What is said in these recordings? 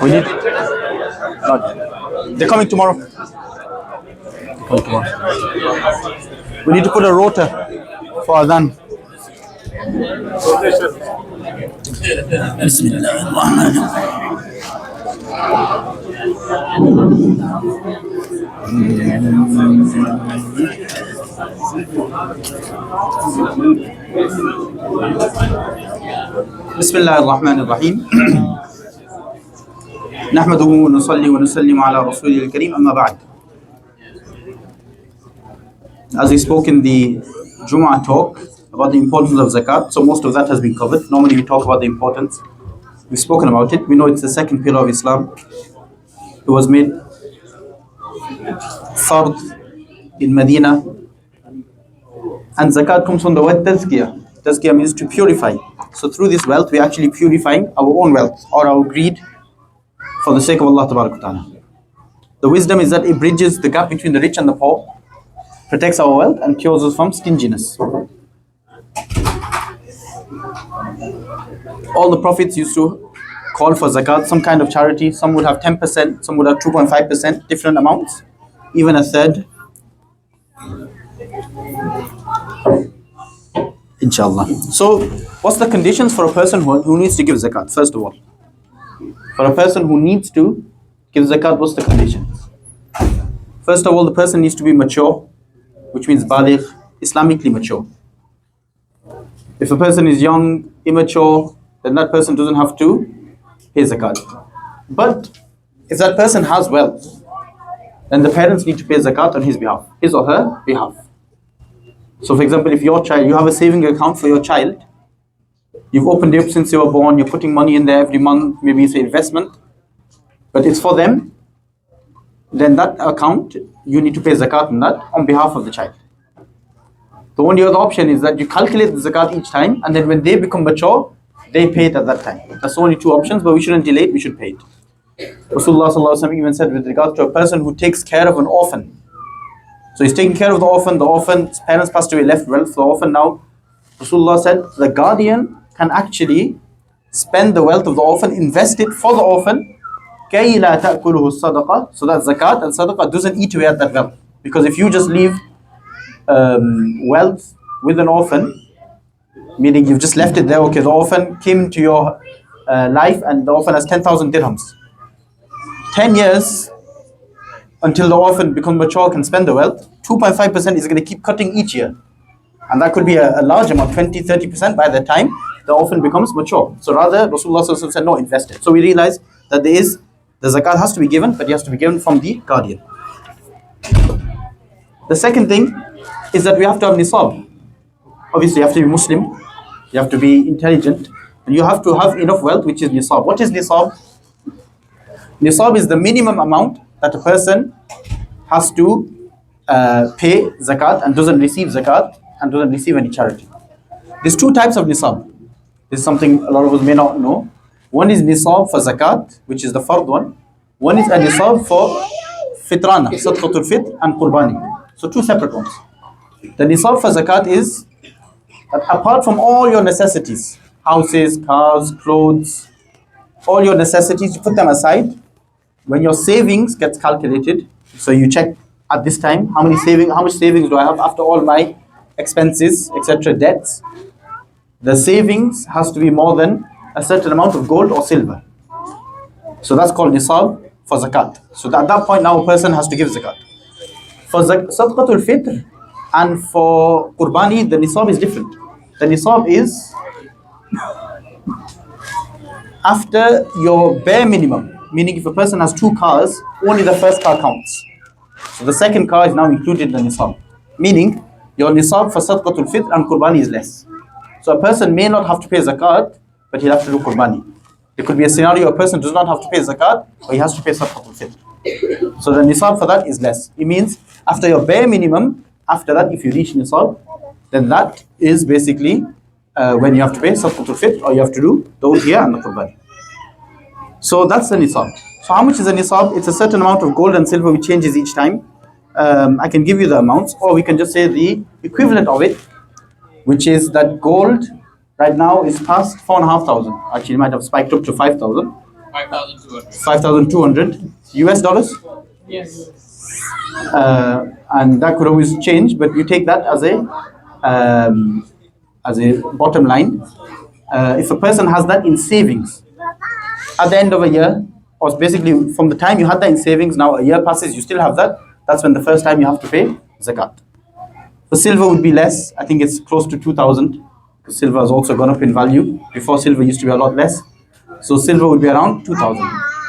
We need. Not. They're coming tomorrow. Coming tomorrow. We need to put a rota for Adhan. Bismillah ar-Rahman ar-Rahim. نحمده ونصلي ونسلم على رسوله الكريم أما بعد. As we spoke in the Jumu'ah talk about the importance of zakat, so most of that has been covered. Normally we talk about the importance. We've spoken about it. We know it's the second pillar of Islam. It was made fard in Medina. And zakat comes from the word tazkiyah. Tazkiyah means to purify. So through this wealth, we're actually purifying our own wealth or our greed for the sake of Allah Ta'ala. The wisdom is that it bridges the gap between the rich and the poor, protects our wealth and cures us from stinginess. All the prophets used to call for zakat, some kind of charity. Some would have 10%, some would have 2.5%, different amounts, even a third. Inshallah. So, what's the conditions for a person who needs to give zakat? First of all, for a person who needs to give zakat, what's the conditions? First of all, the person needs to be mature, which means baligh, Islamically mature. If a person is young, immature, then that person doesn't have to pay zakat. But if that person has wealth, then the parents need to pay zakat on his behalf, his or her behalf. So for example, if your child, you have a saving account for your child, you've opened it up since you were born, you're putting money in there every month, maybe it's an investment, but it's for them, then that account, you need to pay zakat on that on behalf of the child. The only other option is that you calculate the zakat each time, and then when they become mature, they pay it at that time. That's the only two options, but we shouldn't delay it, we should pay it. Rasulullah Sallallahu Alaihi Wasallam even said with regard to a person who takes care of an orphan. So he's taking care of the orphan's parents passed away, left wealth for the orphan now. Rasulullah said the guardian can actually spend the wealth of the orphan, invest it for the orphan, كَيْ لَا تَأْكُلُهُ الصَّدَقَةِ, so that zakat and sadaqah doesn't eat away at that wealth. Because if you just leave wealth with an orphan, meaning you've just left it there, okay, the orphan came into your life and the orphan has 10,000 dirhams. 10 years until the orphan becomes mature, can spend the wealth, 2.5% is going to keep cutting each year. And that could be a large amount, 20-30% by the time the orphan becomes mature. So rather, Rasulullah said, no, invest it. So we realize that the zakat has to be given, but it has to be given from the guardian. The second thing is that we have to have nisab. Obviously, you have to be Muslim, you have to be intelligent, and you have to have enough wealth, which is nisab. What is nisab? Nisab is the minimum amount that a person has to pay zakat and doesn't receive zakat and doesn't receive any charity. There's two types of nisab. This is something a lot of us may not know. One is nisab for zakat, which is the fard one. One is a nisab for fitrana, sadqatul fitr and qurbani. So two separate ones. The nisab for zakat is that apart from all your necessities, houses, cars, clothes, all your necessities, you put them aside. When your savings gets calculated, so you check at this time how much savings do I have after all my expenses, etc., debts. The savings has to be more than a certain amount of gold or silver. So that's called nisab for zakat. So at that point now a person has to give zakat. For sadqatul fitr and for qurbani, the nisab is different. The nisab is after your bare minimum. Meaning if a person has two cars, only the first car counts. So the second car is now included in the nisab. Meaning your nisab for sadqatul fitr and qurbani is less. So a person may not have to pay zakat, but he'll have to do qurbani. There could be a scenario a person does not have to pay zakat, but he has to pay sadqatul fitr. So the nisab for that is less. It means after your bare minimum, after that if you reach nisab, then that is basically when you have to pay sadqatul fitr or you have to do the udhiyah and the qurbani. So that's the nisab. So how much is the nisab? It's a certain amount of gold and silver which changes each time. I can give you the amounts, or we can just say the equivalent of it which is that gold right now is past 4,500. Actually, it might have spiked up to 5,000. 5,200. 5,200 US dollars. Yes. And that could always change, but you take that as a bottom line. If a person has that in savings at the end of a year, or basically from the time you had that in savings, now a year passes, you still have that, that's when the first time you have to pay zakat. For silver would be less. I think it's close to 2,000, because silver has also gone up in value. Before, silver used to be a lot less. So silver would be around 2,000.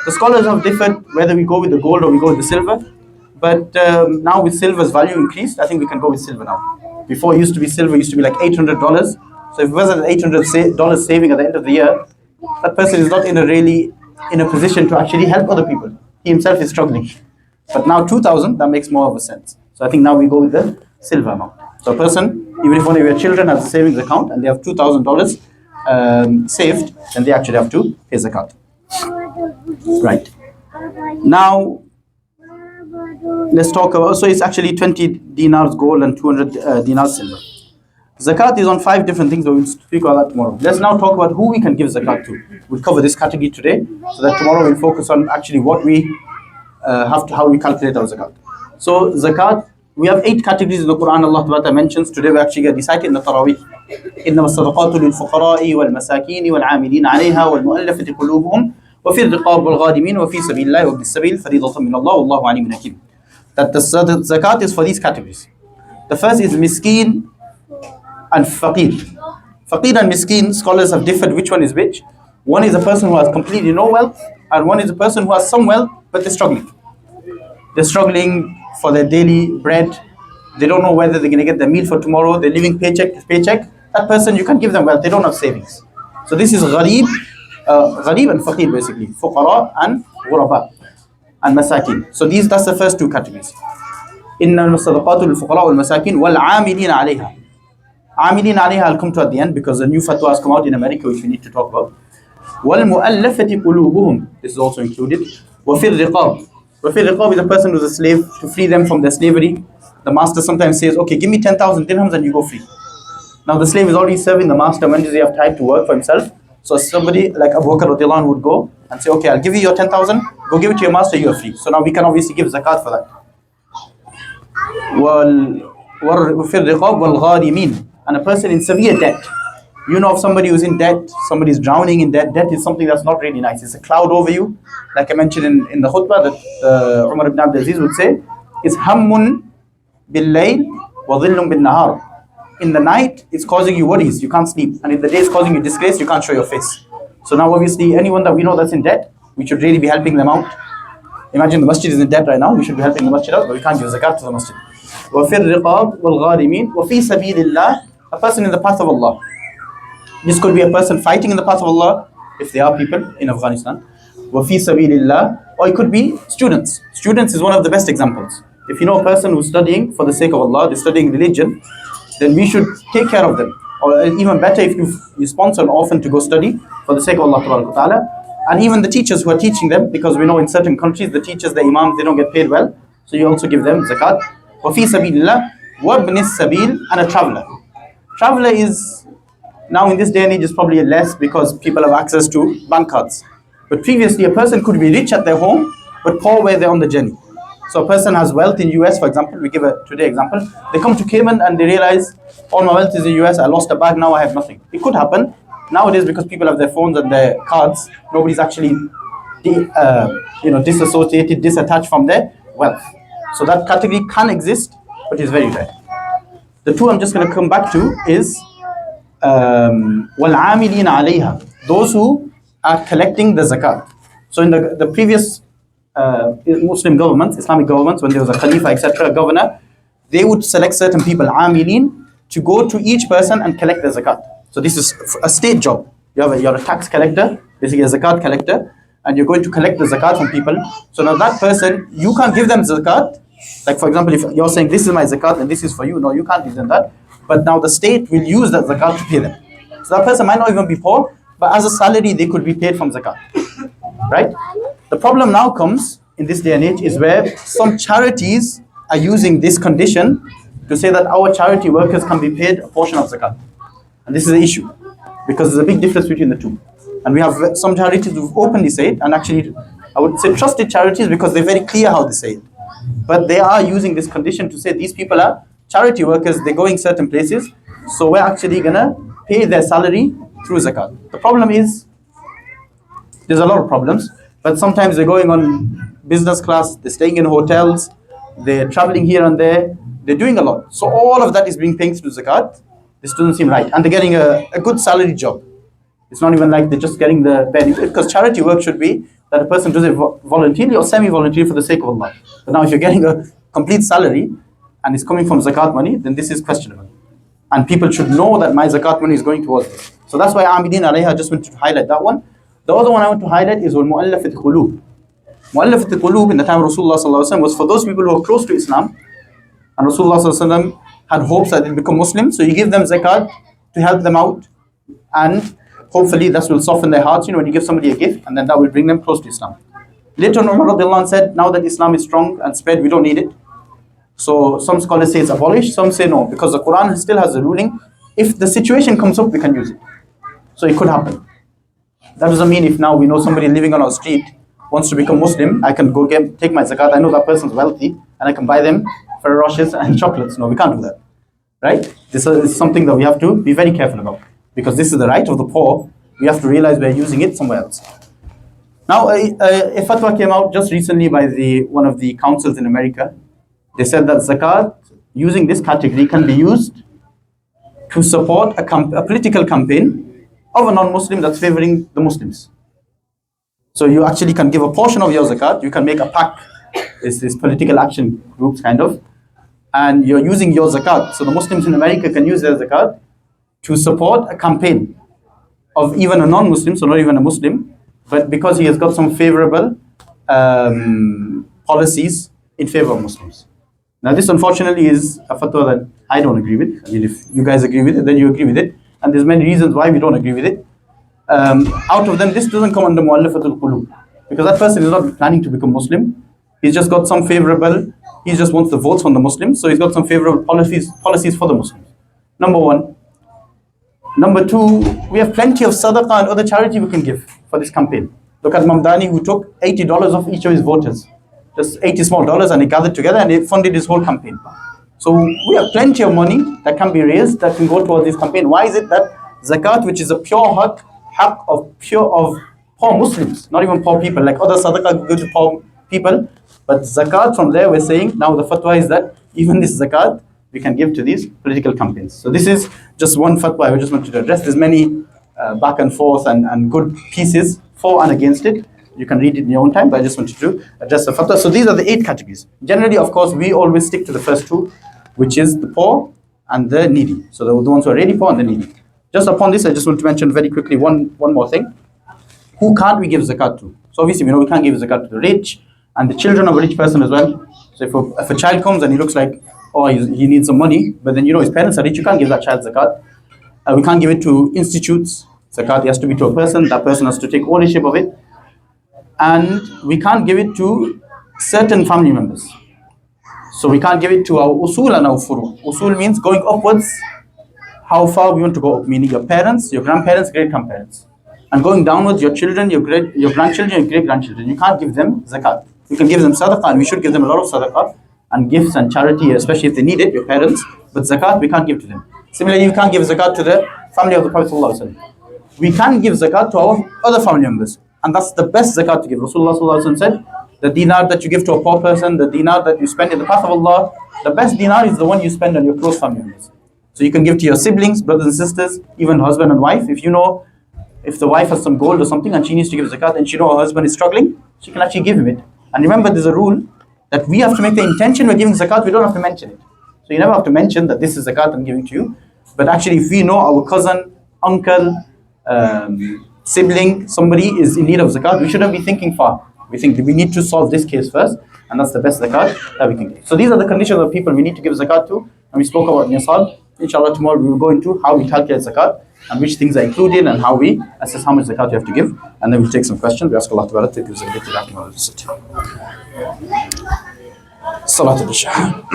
The scholars have differed whether we go with the gold or we go with the silver. But now with silver's value increased, I think we can go with silver now. Before it used to be silver, used to be like $800. So if it was an $800 saving at the end of the year, that person is not in a position to actually help other people. He himself is struggling. But now 2,000, that makes more of a sense. So I think now we go with the silver amount. So a person, even if one of your children has a savings account and they have $2,000 saved, then they actually have to pay zakat. Right. Now, let's talk about, so it's actually 20 dinars gold and 200 dinars silver. Zakat is on 5 different things, but we'll speak about that tomorrow. Let's now talk about who we can give zakat to. We'll cover this category today, so that tomorrow we'll focus on actually what we how we calculate our zakat. So zakat, we have 8 categories in the Quran Allah Ta'ala mentions. Today we actually get recited in the Taraweeh. إنما الصدقات للفقراء والمساكين والعاملين عليها والمؤلفة قلوبهم وفي الرقاب والغارمين وفي سبيل الله وابن السبيل فريضة من الله والله عليم حكيم. That the zakat is for these categories. The first is miskin and faqir. Faqir and miskin, scholars have differed which one is which. One is a person who has completely no wealth, and one is a person who has some wealth but they're struggling. They're struggling for their daily bread. They don't know whether they're going to get their meal for tomorrow. They're living paycheck to paycheck. That person, you can give them wealth. They don't have savings. So this is gharib and faqir basically. Fuqara and ghuraba and masakin. So that's the first 2 categories. إنما الصدقات للفقراء والمساكين والعاملين عليها. عاملين عليها I'll come to at the end, because a new fatwa has come out in America which we need to talk about. والمؤلفة قلوبهم. This is also included. وفي الرقاب. وفي الرقاب is a person who's a slave, to free them from their slavery. The master sometimes says, okay, give me 10,000 dirhams and you go free. Now the slave is already serving the master. When does he have time to work for himself? So somebody like Abu Bakr radiallahu anhu would go and say, okay, I'll give you your 10,000, go give it to your master, you are free. So now we can obviously give zakat for that. وفي الرقاب والغارمين. And a person in severe debt. You know of somebody who's in debt, somebody's drowning in debt. Debt is something that's not really nice. It's a cloud over you. Like I mentioned in the khutbah that Umar ibn Abdul Aziz would say, it's hammun bil-layl wa dhillun bin-nahar. In the night, it's causing you worries, you can't sleep. And in the day, it's causing you disgrace, you can't show your face. So now obviously, anyone that we know that's in debt, we should really be helping them out. Imagine the masjid is in debt right now, we should be helping the masjid out, but we can't give zakat to the masjid. وَفِي الرِّقَابِ وَالْغَارِمِينَ وَفِي سَبِيلِ اللَّهِ. A person in the path of Allah. This could be a person fighting in the path of Allah, if there are people in Afghanistan. وَفِي سَبِيلِ اللَّهِ. Or it could be students. Students is one of the best examples. If you know a person who's studying for the sake of Allah, they're studying religion, then we should take care of them. Or even better, if you sponsor an orphan to go study for the sake of Allah Ta'ala. And even the teachers who are teaching them, because we know in certain countries, the teachers, the imams, they don't get paid well. So you also give them zakat. وَفِي سَبِيلِ اللَّهِ وَابْنِ السَّبِيلِ. And a traveler. Traveler is, now in this day and age, is probably less because people have access to bank cards. But previously, a person could be rich at their home, but poor where they're on the journey. So a person has wealth in US, for example, we give a today example. They come to Cayman and they realize, all my wealth is in US, I lost a bag, now I have nothing. It could happen. Nowadays, because people have their phones and their cards, nobody's actually disassociated, disattached from their wealth. So that category can exist, but it's very rare. The 2 I'm just going to come back to is وَالْعَامِلِينَ عَلَيْهَا. Those who are collecting the zakat. So in the previous Muslim governments, Islamic governments, when there was a Khalifa, etc., governor, they would select certain people, amilin, to go to each person and collect the zakat. So this is a state job. You're a tax collector, basically a zakat collector, and you're going to collect the zakat from people. So now that person, you can't give them zakat. Like for example, if you're saying this is my zakat and this is for you, no, you can't give them that. But now the state will use that zakat to pay them. So that person might not even be poor, but as a salary, they could be paid from zakat. Right? The problem now comes in this day and age is where some charities are using this condition to say that our charity workers can be paid a portion of zakat. And this is the issue, because there's a big difference between the two. And we have some charities who've openly say it, and actually, I would say trusted charities because they're very clear how they say it. But they are using this condition to say these people are charity workers, they're going certain places, so we're actually gonna pay their salary through zakat. The problem is, there's a lot of problems, but sometimes they're going on business class, they're staying in hotels, they're traveling here and there, they're doing a lot. So all of that is being paid through zakat. This doesn't seem right. And they're getting a good salary job. It's not even like they're just getting the benefit, because charity work should be that a person does it voluntarily or semi-voluntarily for the sake of Allah. But now if you're getting a complete salary and it's coming from zakat money, then this is questionable. And people should know that my zakat money is going towards this. So that's why Amidin alayha, just want to highlight that one. The other one I want to highlight is Mu'allafat al-Qulub. Mu'allafat al-Qulub in the time of Rasulullah sallallahu alaihi wasallam was for those people who are close to Islam, and Rasulullah sallallahu alaihi wasallam had hopes that they'll become Muslims, so you give them zakat to help them out, and hopefully that will soften their hearts, when you give somebody a gift, and then that will bring them close to Islam. Later on, Umar radiallahu anh said, now that Islam is strong and spread, we don't need it. So some scholars say it's abolished, some say no, because the Quran still has a ruling. If the situation comes up, we can use it. So it could happen. That doesn't mean if now we know somebody living on our street wants to become Muslim, I can go take my zakat, I know that person's wealthy, and I can buy them Ferrero and chocolates. No, we can't do that. Right? This is something that we have to be very careful about, because this is the right of the poor. We have to realize we're using it somewhere else. Now, a fatwa came out just recently by one of the councils in America. They said that zakat, using this category, can be used to support a political campaign of a non-Muslim that's favoring the Muslims. So you actually can give a portion of your zakat, you can make a pack, this political action groups kind of, and you're using your zakat. So the Muslims in America can use their zakat to support a campaign of even a non-Muslim, so not even a Muslim, but because he has got some favorable policies in favor of Muslims. Now this unfortunately is a fatwa that I don't agree with. I mean, if you guys agree with it, then you agree with it. And there's many reasons why we don't agree with it. Out of them, this doesn't come under Mu'allafatul Qulub, because that person is not planning to become Muslim. He's just got some favorable, he just wants the votes from the Muslims, so he's got some favorable policies for the Muslims. Number one. Number two, we have plenty of sadaqah and other charity we can give for this campaign. Look at Mamdani, who took $80 off each of his voters. Just 80 small dollars, and he gathered together and he funded his whole campaign. So we have plenty of money that can be raised that can go towards this campaign. Why is it that zakat, which is a pure haq of poor Muslims, not even poor people, like other sadaqah go to poor people, but zakat from there we're saying, now the fatwa is that even this zakat we can give to these political campaigns. So this is just one fatwa I just wanted to address. There's many back and forth and good pieces for and against it. You can read it in your own time, but I just wanted to address the fatwa. So these are the 8 categories. Generally, of course, we always stick to the first 2, which is the poor and the needy. So the ones who are really poor and the needy. Just upon this, I just want to mention very quickly one more thing. Who can't we give zakat to? So obviously, we know we can't give zakat to the rich and the children of a rich person as well. So if a child comes and he looks like, oh, he needs some money, but then his parents are rich, you can't give that child zakat. We can't give it to institutes. Zakat has to be to a person. That person has to take ownership of it. And we can't give it to certain family members. So we can't give it to our usul and our furu. Usul means going upwards, how far we want to go up, meaning your parents, your grandparents, great-grandparents. And going downwards, your children, your grandchildren, your great-grandchildren. You can't give them zakat. You can give them sadaqah, and we should give them a lot of sadaqah and gifts and charity, especially if they need it, your parents. But zakat, we can't give to them. Similarly, you can't give zakat to the family of the Prophet ﷺ. We can give zakat to our other family members. And that's the best zakat to give. Rasulullah ﷺ said, the dinar that you give to a poor person, the dinar that you spend in the path of Allah, the best dinar is the one you spend on your close family members. So you can give to your siblings, brothers and sisters, even husband and wife. If the wife has some gold or something and she needs to give zakat and she knows her husband is struggling, she can actually give him it. And remember, there's a rule that we have to make the intention we're giving zakat, we don't have to mention it. So you never have to mention that this is zakat I'm giving to you. But actually, if we know our cousin, uncle, sibling, somebody is in need of zakat, we shouldn't be thinking far. We think we need to solve this case first, and that's the best zakat that we can give. So these are the conditions of people we need to give zakat to, and we spoke about nisab. Inshallah, tomorrow we will go into how we calculate zakat and which things are included and how we assess how much zakat you have to give, and then we'll take some questions. We ask Allah Ta'ala to give zakat to that. Salat al-Isha.